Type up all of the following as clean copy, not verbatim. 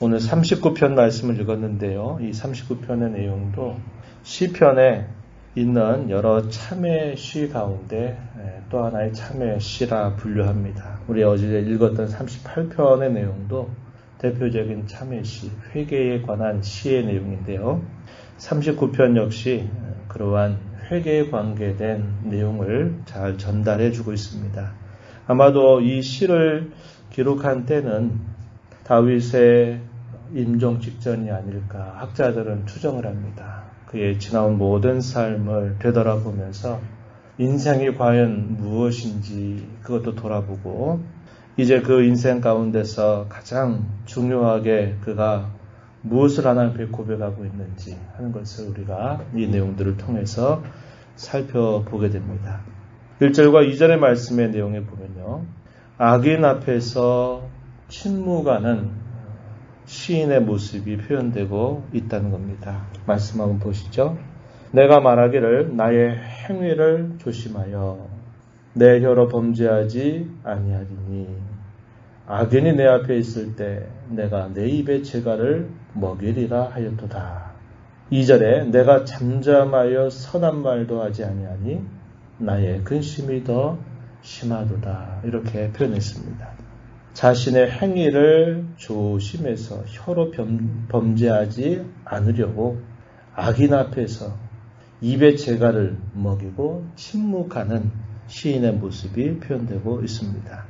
오늘 39편 말씀을 읽었는데요. 이 39편의 내용도 시편에 있는 여러 참회 시 가운데 또 하나의 참회 시라 분류합니다. 우리 어제 읽었던 38편의 내용도 대표적인 참회 시, 회개에 관한 시의 내용인데요. 39편 역시 그러한 회개에 관계된 내용을 잘 전달해 주고 있습니다. 아마도 이 시를 기록한 때는 다윗의 임종 직전이 아닐까 학자들은 추정을 합니다. 그의 지나온 모든 삶을 되돌아보면서 인생이 과연 무엇인지 그것도 돌아보고 이제 그 인생 가운데서 가장 중요하게 그가 무엇을 하나님께 고백하고 있는지 하는 것을 우리가 이 내용들을 통해서 살펴보게 됩니다. 1절과 2절의 말씀의 내용에 보면요. 악인 앞에서 침묵하는 시인의 모습이 표현되고 있다는 겁니다. 말씀 한번 보시죠. 내가 말하기를 나의 행위를 조심하여 내 혀로 범죄하지 아니하리니 악인이 내 앞에 있을 때 내가 내 입의 재갈을 먹이리라 하였도다. 2절에 내가 잠잠하여 선한 말도 하지 아니하니 나의 근심이 더 심하도다. 이렇게 표현했습니다. 자신의 행위를 조심해서 혀로 범죄하지 않으려고 악인 앞에서 입의 재갈을 먹이고 침묵하는 시인의 모습이 표현되고 있습니다.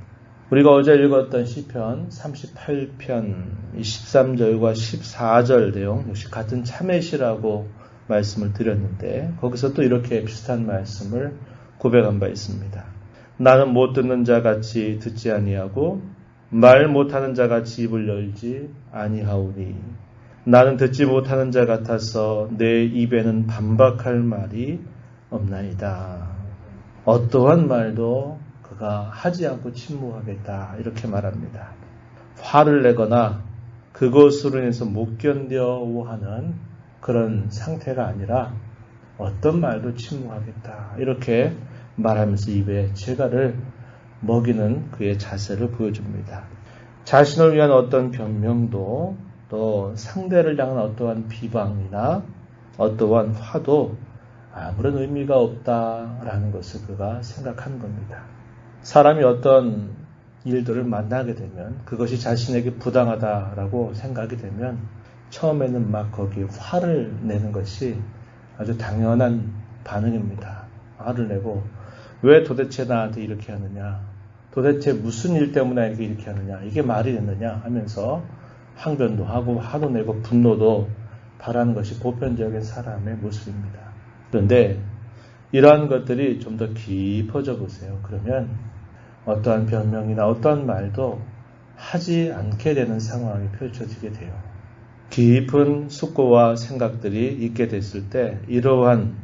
우리가 어제 읽었던 시편 38편 13절과 14절 내용 역시 같은 참회시라고 말씀을 드렸는데 거기서 또 이렇게 비슷한 말씀을 고백한 바 있습니다. 나는 못 듣는 자 같이 듣지 아니하고 말 못하는 자 같이 입을 열지 아니하오니 나는 듣지 못하는 자 같아서 내 입에는 반박할 말이 없나이다. 어떠한 말도 그가 하지 않고 침묵하겠다 이렇게 말합니다. 화를 내거나 그것으로 인해서 못 견뎌하는 그런 상태가 아니라 어떤 말도 침묵하겠다 이렇게 말하면서 입에 재갈을 먹이는 그의 자세를 보여줍니다. 자신을 위한 어떤 변명도 또 상대를 향한 어떠한 비방이나 어떠한 화도 아무런 의미가 없다라는 것을 그가 생각하는 겁니다. 사람이 어떤 일들을 만나게 되면 그것이 자신에게 부당하다라고 생각이 되면 처음에는 막 거기에 화를 내는 것이 아주 당연한 반응입니다. 화를 내고 왜 도대체 나한테 이렇게 하느냐? 도대체 무슨 일 때문에 나에게 이렇게 하느냐? 이게 말이 됐느냐? 하면서 항변도 하고 화도 내고 분노도 바라는 것이 보편적인 사람의 모습입니다. 그런데 이러한 것들이 좀 더 깊어져 보세요. 그러면 어떠한 변명이나 어떠한 말도 하지 않게 되는 상황이 펼쳐지게 돼요. 깊은 숙고와 생각들이 있게 됐을 때 이러한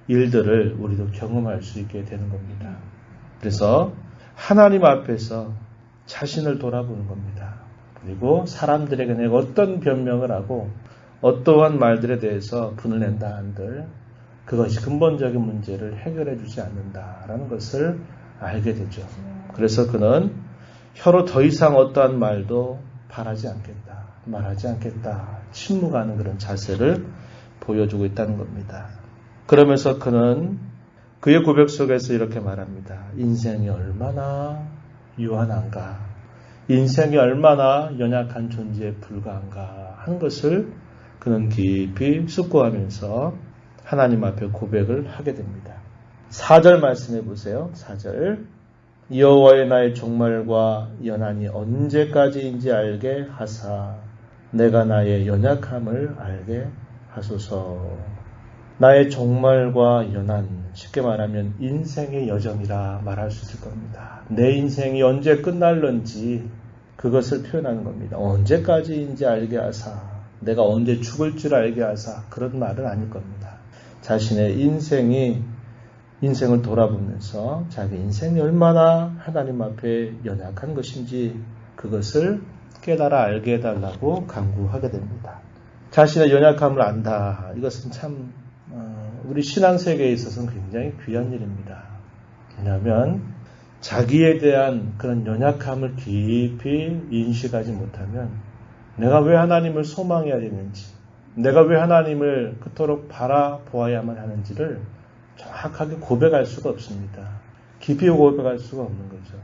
일들을 우리도 경험할 수 있게 되는 겁니다. 그래서 하나님 앞에서 자신을 돌아보는 겁니다. 그리고 사람들에게 내가 어떤 변명을 하고 어떠한 말들에 대해서 분을 낸다 한들 그것이 근본적인 문제를 해결해 주지 않는다라는 것을 알게 되죠. 그래서 그는 혀로 더 이상 어떠한 말도 바라지 않겠다, 말하지 않겠다, 침묵하는 그런 자세를 보여주고 있다는 겁니다. 그러면서 그는 그의 고백 속에서 이렇게 말합니다. 인생이 얼마나 유한한가, 인생이 얼마나 연약한 존재에 불과한가 하는 것을 그는 깊이 숙고하면서 하나님 앞에 고백을 하게 됩니다. 4절 말씀해 보세요. 4절 여호와의 나의 종말과 연한이 언제까지인지 알게 하사 내가 나의 연약함을 알게 하소서. 나의 종말과 연한, 쉽게 말하면 인생의 여정이라 말할 수 있을 겁니다. 내 인생이 언제 끝날는지 그것을 표현하는 겁니다. 언제까지인지 알게 하사, 내가 언제 죽을 줄 알게 하사, 그런 말은 아닐 겁니다. 자신의 인생을 돌아보면서 자기 인생이 얼마나 하나님 앞에 연약한 것인지 그것을 깨달아 알게 해달라고 간구하게 됩니다. 자신의 연약함을 안다. 이것은 참 우리 신앙세계에 있어서는 굉장히 귀한 일입니다. 왜냐하면 자기에 대한 그런 연약함을 깊이 인식하지 못하면 내가 왜 하나님을 소망해야 되는지, 내가 왜 하나님을 그토록 바라보아야만 하는지를 정확하게 고백할 수가 없습니다. 깊이 고백할 수가 없는 거죠.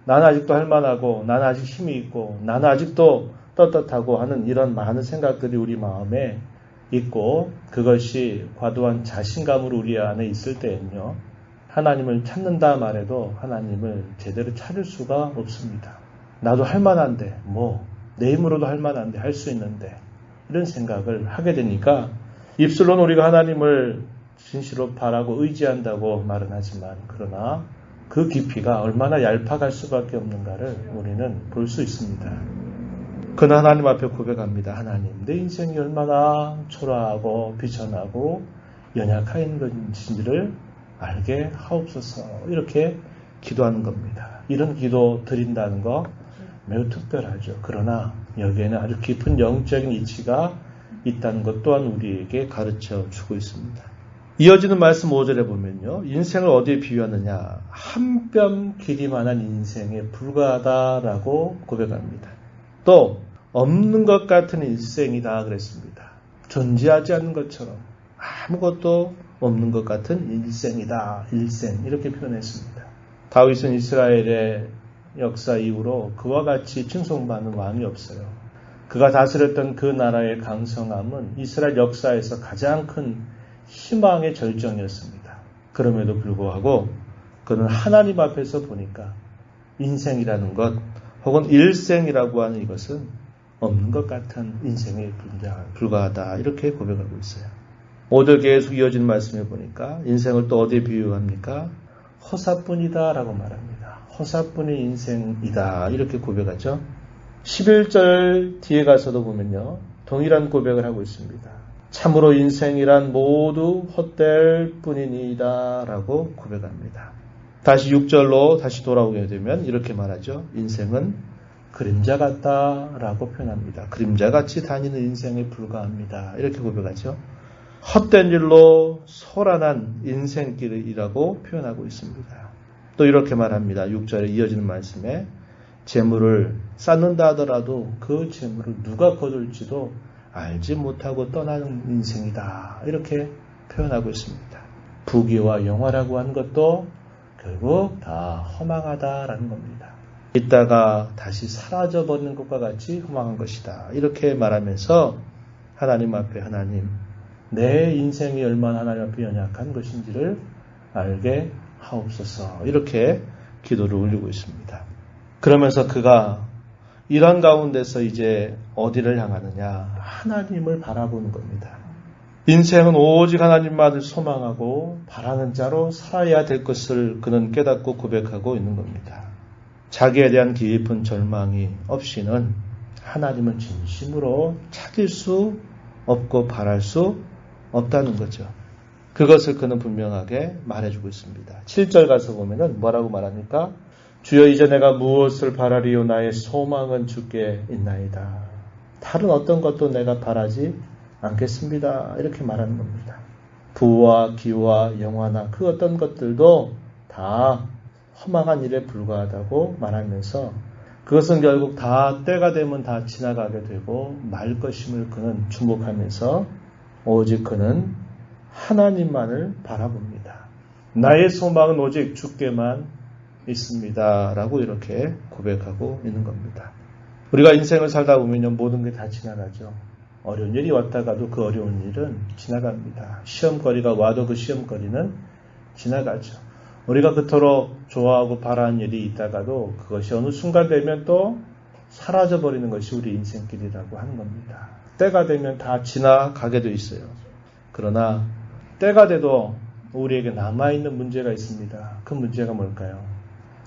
나는 아직도 할 만하고, 나는 아직 힘이 있고, 나는 아직도 떳떳하고 하는 이런 많은 생각들이 우리 마음에 있고, 그것이 과도한 자신감으로 우리 안에 있을 때에는요, 하나님을 찾는다 말해도 하나님을 제대로 찾을 수가 없습니다. 나도 할 만한데, 내 힘으로도 할 만한데, 할 수 있는데, 이런 생각을 하게 되니까, 입술로는 우리가 하나님을 진실로 바라고 의지한다고 말은 하지만, 그러나 그 깊이가 얼마나 얄팍할 수밖에 없는가를 우리는 볼 수 있습니다. 그는 하나님 앞에 고백합니다. 하나님, 내 인생이 얼마나 초라하고 비천하고 연약한 건지를 알게 하옵소서. 이렇게 기도하는 겁니다. 이런 기도 드린다는 거 매우 특별하죠. 그러나 여기에는 아주 깊은 영적인 이치가 있다는 것 또한 우리에게 가르쳐 주고 있습니다. 이어지는 말씀 5절에 보면요. 인생을 어디에 비유하느냐. 한 뼘 길이만한 인생에 불과하다라고 고백합니다. 또 없는 것 같은 인생이다 그랬습니다. 존재하지 않는 것처럼 아무것도 없는 것 같은 일생이다. 일생 이렇게 표현했습니다. 다윗은 이스라엘의 역사 이후로 그와 같이 칭송받는 왕이 없어요. 그가 다스렸던 그 나라의 강성함은 이스라엘 역사에서 가장 큰 희망의 절정이었습니다. 그럼에도 불구하고 그는 하나님 앞에서 보니까 인생이라는 것 혹은 일생이라고 하는 이것은 없는 것 같은 인생에 불과하다 이렇게 고백하고 있어요. 5절 계속 이어진 말씀에 보니까 인생을 또 어디에 비유합니까? 허사뿐이다 라고 말합니다. 허사뿐인 인생이다 이렇게 고백하죠. 11절 뒤에 가서도 보면요. 동일한 고백을 하고 있습니다. 참으로 인생이란 모두 헛될 뿐이니이다 라고 고백합니다. 다시 6절로 다시 돌아오게 되면 이렇게 말하죠. 인생은 그림자 같다라고 표현합니다. 그림자같이 다니는 인생에 불과합니다. 이렇게 고백하죠. 헛된 일로 소란한 인생길이라고 표현하고 있습니다. 또 이렇게 말합니다. 6절에 이어지는 말씀에 재물을 쌓는다 하더라도 그 재물을 누가 거둘지도 알지 못하고 떠나는 인생이다. 이렇게 표현하고 있습니다. 부귀와 영화라고 하는 것도 결국 다 허망하다라는 겁니다. 있다가 다시 사라져버리는 것과 같이 허망한 것이다. 이렇게 말하면서 하나님 앞에 하나님, 내 인생이 얼마나 하나님 앞에 연약한 것인지를 알게 하옵소서. 이렇게 기도를 올리고 있습니다. 그러면서 그가 이런 가운데서 이제 어디를 향하느냐? 하나님을 바라보는 겁니다. 인생은 오직 하나님만을 소망하고 바라는 자로 살아야 될 것을 그는 깨닫고 고백하고 있는 겁니다. 자기에 대한 깊은 절망이 없이는 하나님은 진심으로 찾을 수 없고 바랄 수 없다는 거죠. 그것을 그는 분명하게 말해주고 있습니다. 7절 가서 보면은 뭐라고 말합니까? 주여 이제 내가 무엇을 바라리요 나의 소망은 주께 있나이다. 다른 어떤 것도 내가 바라지 않겠습니다. 이렇게 말하는 겁니다. 부와 기와 영화나 그 어떤 것들도 다 허망한 일에 불과하다고 말하면서 그것은 결국 다 때가 되면 다 지나가게 되고 말 것임을 그는 주목하면서 오직 그는 하나님만을 바라봅니다. 나의 소망은 오직 주께만 있습니다. 라고 이렇게 고백하고 있는 겁니다. 우리가 인생을 살다 보면 모든 게 다 지나가죠. 어려운 일이 왔다가도 그 어려운 일은 지나갑니다. 시험거리가 와도 그 시험거리는 지나가죠. 우리가 그토록 좋아하고 바라는 일이 있다가도 그것이 어느 순간 되면 또 사라져버리는 것이 우리 인생길이라고 하는 겁니다. 때가 되면 다 지나가게 돼 있어요. 그러나 때가 돼도 우리에게 남아있는 문제가 있습니다. 그 문제가 뭘까요?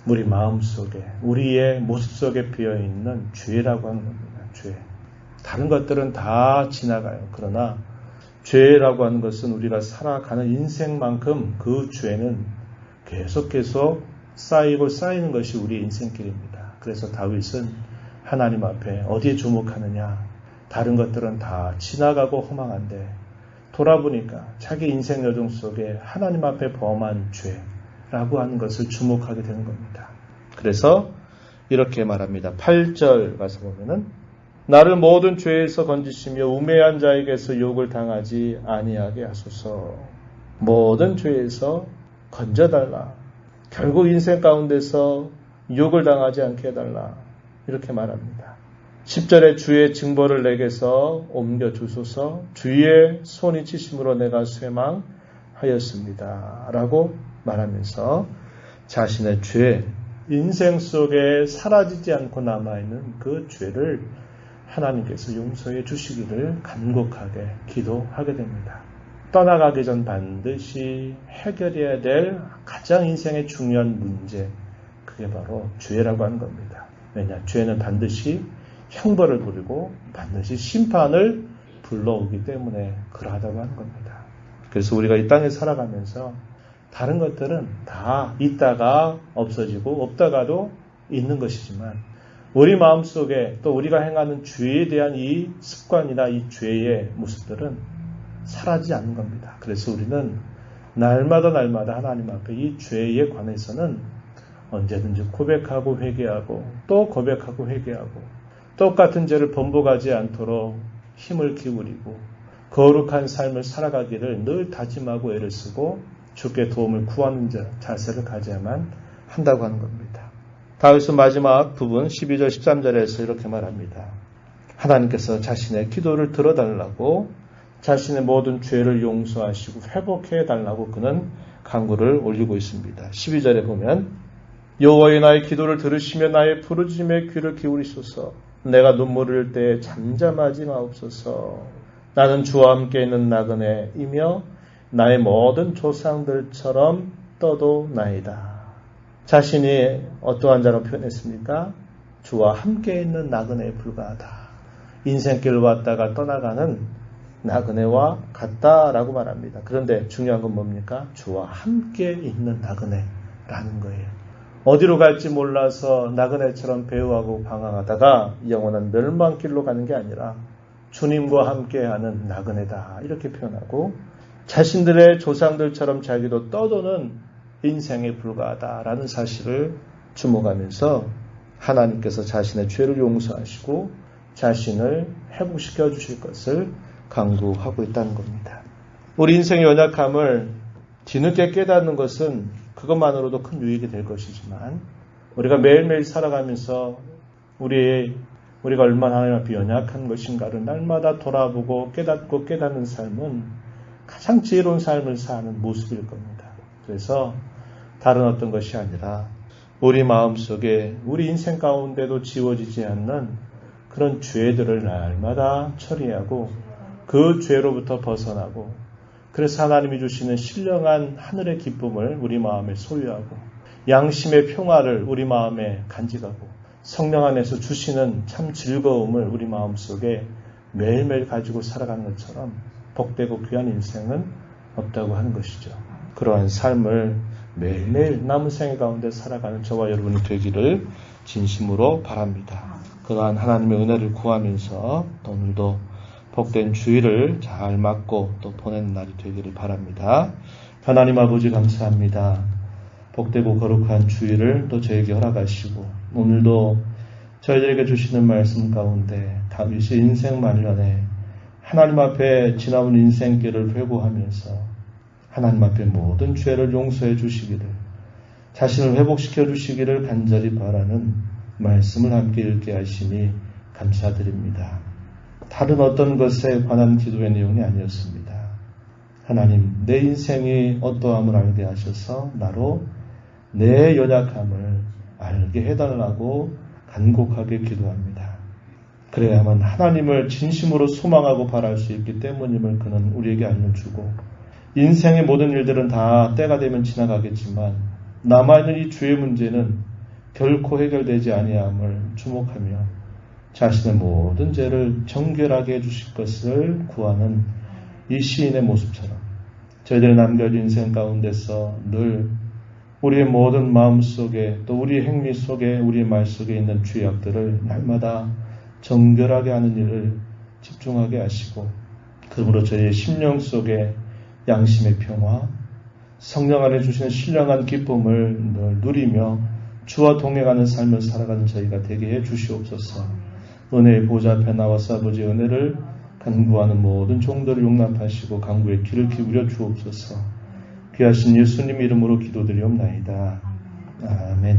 우리 마음속에, 우리의 모습 속에 비어있는 죄라고 하는 겁니다. 죄. 다른 것들은 다 지나가요. 그러나 죄라고 하는 것은 우리가 살아가는 인생만큼 그 죄는 계속 쌓이고 쌓이는 것이 우리의 인생길입니다. 그래서 다윗은 하나님 앞에 어디에 주목하느냐? 다른 것들은 다 지나가고 허망한데 돌아보니까 자기 인생 여정 속에 하나님 앞에 범한 죄라고 하는 것을 주목하게 되는 겁니다. 그래서 이렇게 말합니다. 8절 가서 보면은 나를 모든 죄에서 건지시며 우매한 자에게서 유혹을 당하지 아니하게 하소서. 모든 죄에서 건져달라. 결국 인생 가운데서 유혹을 당하지 않게 해달라. 이렇게 말합니다. 10절에 주의 징벌을 내게서 옮겨주소서. 주의 손이 치심으로 내가 쇠망하였습니다. 라고 말하면서 자신의 죄, 인생 속에 사라지지 않고 남아있는 그 죄를 하나님께서 용서해 주시기를 간곡하게 기도하게 됩니다. 떠나가기 전 반드시 해결해야 될 가장 인생의 중요한 문제, 그게 바로 죄라고 하는 겁니다. 왜냐? 죄는 반드시 형벌을 부리고 반드시 심판을 불러오기 때문에 그러하다고 하는 겁니다. 그래서 우리가 이 땅에 살아가면서 다른 것들은 다 있다가 없어지고 없다가도 있는 것이지만 우리 마음속에 또 우리가 행하는 죄에 대한 이 습관이나 이 죄의 모습들은 사라지지 않는 겁니다. 그래서 우리는 날마다 하나님 앞에 이 죄에 관해서는 언제든지 고백하고 회개하고 또 고백하고 회개하고 똑같은 죄를 번복하지 않도록 힘을 기울이고 거룩한 삶을 살아가기를 늘 다짐하고 애를 쓰고 주께 도움을 구하는 자세를 가져야만 한다고 하는 겁니다. 다윗은 마지막 부분 12절 13절에서 이렇게 말합니다. 하나님께서 자신의 기도를 들어달라고 자신의 모든 죄를 용서하시고 회복해달라고 그는 간구를 올리고 있습니다. 12절에 보면 여호와여 나의 기도를 들으시며 나의 부르짖음에 귀를 기울이소서. 내가 눈물을 흘릴 때 잠잠하지 마옵소서. 나는 주와 함께 있는 나그네이며 나의 모든 조상들처럼 떠도 나이다. 자신이 어떠한 자로 표현했습니까? 주와 함께 있는 나그네에 불과하다. 인생길을 왔다가 떠나가는 나그네와 같다라고 말합니다. 그런데 중요한 건 뭡니까? 주와 함께 있는 나그네라는 거예요. 어디로 갈지 몰라서 나그네처럼 배후하고 방황하다가 영원한 멸망길로 가는 게 아니라 주님과 함께하는 나그네다 이렇게 표현하고 자신들의 조상들처럼 자기도 떠도는 인생에 불과하다라는 사실을 주목하면서 하나님께서 자신의 죄를 용서하시고 자신을 회복시켜 주실 것을 강구하고 있다는 겁니다. 우리 인생의 연약함을 뒤늦게 깨닫는 것은 그것만으로도 큰 유익이 될 것이지만 우리가 매일매일 살아가면서 우리가 얼마나 하나님 앞에 연약한 것인가를 날마다 돌아보고 깨닫고 깨닫는 삶은 가장 지혜로운 삶을 사는 모습일 겁니다. 그래서 다른 어떤 것이 아니라 우리 마음속에 우리 인생 가운데도 지워지지 않는 그런 죄들을 날마다 처리하고 그 죄로부터 벗어나고 그래서 하나님이 주시는 신령한 하늘의 기쁨을 우리 마음에 소유하고 양심의 평화를 우리 마음에 간직하고 성령 안에서 주시는 참 즐거움을 우리 마음속에 매일매일 가지고 살아가는 것처럼 복되고 귀한 인생은 없다고 하는 것이죠. 그러한 삶을 매일매일 남은 생애 가운데 살아가는 저와 여러분이 되기를 진심으로 바랍니다. 그러한 하나님의 은혜를 구하면서 오늘도 복된 주일을 잘 맞고 또 보내는 날이 되기를 바랍니다. 하나님 아버지 감사합니다. 복되고 거룩한 주일을 또 저에게 허락하시고 오늘도 저희들에게 주시는 말씀 가운데 다윗이 인생 말년에 하나님 앞에 지나온 인생길을 회고하면서 하나님 앞에 모든 죄를 용서해 주시기를 자신을 회복시켜 주시기를 간절히 바라는 말씀을 함께 읽게 하시니 감사드립니다. 다른 어떤 것에 관한 기도의 내용이 아니었습니다. 하나님, 내 인생이 어떠함을 알게 하셔서 나로 내 연약함을 알게 해달라고 간곡하게 기도합니다. 그래야만 하나님을 진심으로 소망하고 바랄 수 있기 때문임을 그는 우리에게 알려주고 인생의 모든 일들은 다 때가 되면 지나가겠지만 남아있는 이 죄의 문제는 결코 해결되지 아니함을 주목하며 자신의 모든 죄를 정결하게 해주실 것을 구하는 이 시인의 모습처럼 저희들의 남겨진 인생 가운데서 늘 우리의 모든 마음 속에 또 우리의 행위 속에 우리의 말 속에 있는 죄악들을 날마다 정결하게 하는 일을 집중하게 하시고 그러므로 저희의 심령 속에 양심의 평화, 성령 안에 주시는 신령한 기쁨을 늘 누리며 주와 동행하는 삶을 살아가는 저희가 되게 해 주시옵소서. 은혜의 보좌 앞에 나와서 아버지 은혜를 간구하는 모든 종들을 용납하시고 간구의 귀를 기울여 주옵소서. 귀하신 예수님 이름으로 기도드리옵나이다. 아멘.